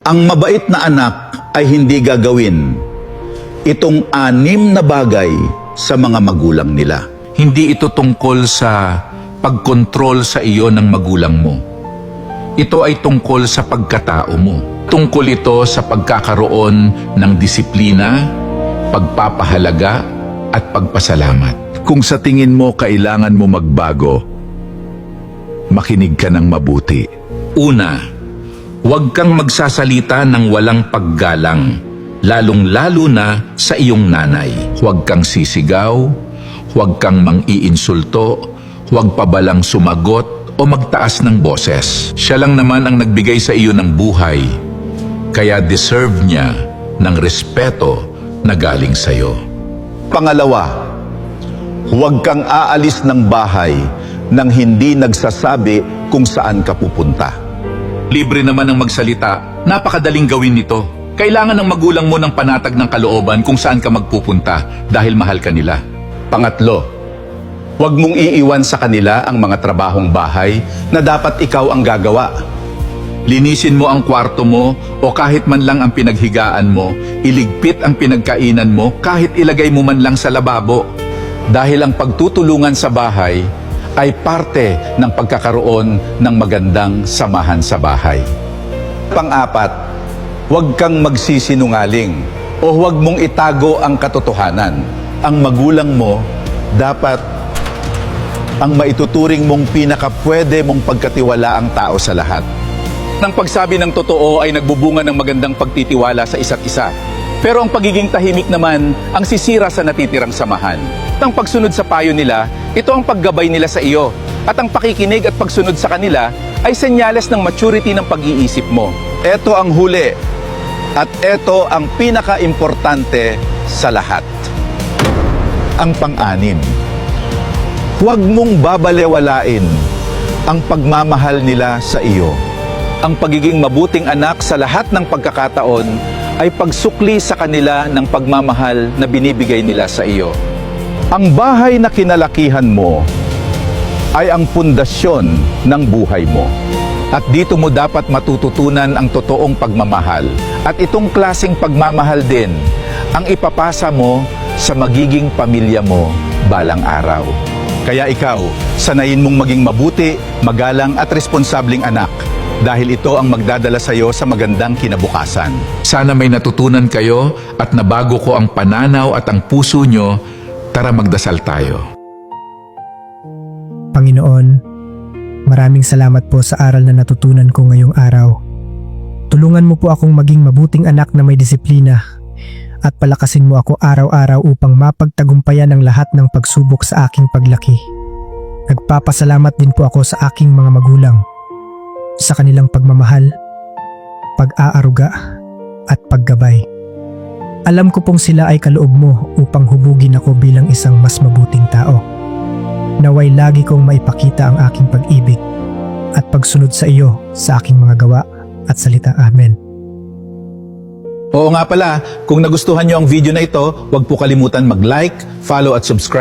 Ang mabait na anak ay hindi gagawin itong 6 na bagay sa mga magulang nila. Hindi ito tungkol sa pagkontrol sa iyo ng magulang mo. Ito ay tungkol sa pagkatao mo. Tungkol ito sa pagkakaroon ng disiplina, pagpapahalaga at pagpasalamat. Kung sa tingin mo kailangan mo magbago, makinig ka ng mabuti. Una, huwag kang magsasalita ng walang paggalang, lalong-lalo na sa iyong nanay. Huwag kang sisigaw, huwag kang mang-iinsulto, huwag pabalang sumagot o magtaas ng boses. Siya lang naman ang nagbigay sa iyo ng buhay, kaya deserve niya ng respeto na galing sa iyo. Pangalawa, huwag kang aalis ng bahay nang hindi nagsasabi kung saan ka pupunta. Libre naman ang magsalita, napakadaling gawin nito. Kailangan ng magulang mo ng panatag ng kalooban kung saan ka magpupunta dahil mahal ka nila. Pangatlo, huwag mong iiwan sa kanila ang mga trabahong bahay na dapat ikaw ang gagawa. Linisin mo ang kwarto mo o kahit man lang ang pinaghigaan mo, iligpit ang pinagkainan mo kahit ilagay mo man lang sa lababo. Dahil ang pagtutulungan sa bahay ay parte ng pagkakaroon ng magandang samahan sa bahay. Pang-apat, huwag kang magsisinungaling o huwag mong itago ang katotohanan. Ang magulang mo dapat ang maituturing mong pinakapwede mong pagkatiwalaang tao sa lahat. Ang pagsabi ng totoo ay nagbubunga ng magandang pagtitiwala sa isa't isa. Pero ang pagiging tahimik naman ang sisira sa natitirang samahan. Ang pagsunod sa payo nila, ito ang paggabay nila sa iyo. At ang pakikinig at pagsunod sa kanila ay senyales ng maturity ng pag-iisip mo. Ito ang huli. At ito ang pinaka-importante sa lahat. Ang pang-anim. Huwag mong babalewalain ang pagmamahal nila sa iyo. Ang pagiging mabuting anak sa lahat ng pagkakataon ay pagsukli sa kanila ng pagmamahal na binibigay nila sa iyo. Ang bahay na kinalakihan mo ay ang pundasyon ng buhay mo. At dito mo dapat matututunan ang totoong pagmamahal. At itong klaseng pagmamahal din ang ipapasa mo sa magiging pamilya mo balang araw. Kaya ikaw, sanayin mong maging mabuti, magalang at responsabling anak. Dahil ito ang magdadala sa iyo sa magandang kinabukasan. Sana may natutunan kayo at nabago ko ang pananaw at ang puso nyo. Tara magdasal tayo. Panginoon, maraming salamat po sa aral na natutunan ko ngayong araw. Tulungan mo po akong maging mabuting anak na may disiplina at palakasin mo ako araw-araw upang mapagtagumpayan ang lahat ng pagsubok sa aking paglaki. Nagpapasalamat din po ako sa aking mga magulang, sa kanilang pagmamahal, pag-aaruga at paggabay. Alam ko pong sila ay kaloob mo upang hubugin ako bilang isang mas mabuting tao. Naway lagi kong maipakita ang aking pag-ibig at pagsunod sa iyo sa aking mga gawa at salita. Amen. Oo nga pala, kung nagustuhan nyo ang video na ito, huwag po kalimutan mag-like, follow at subscribe.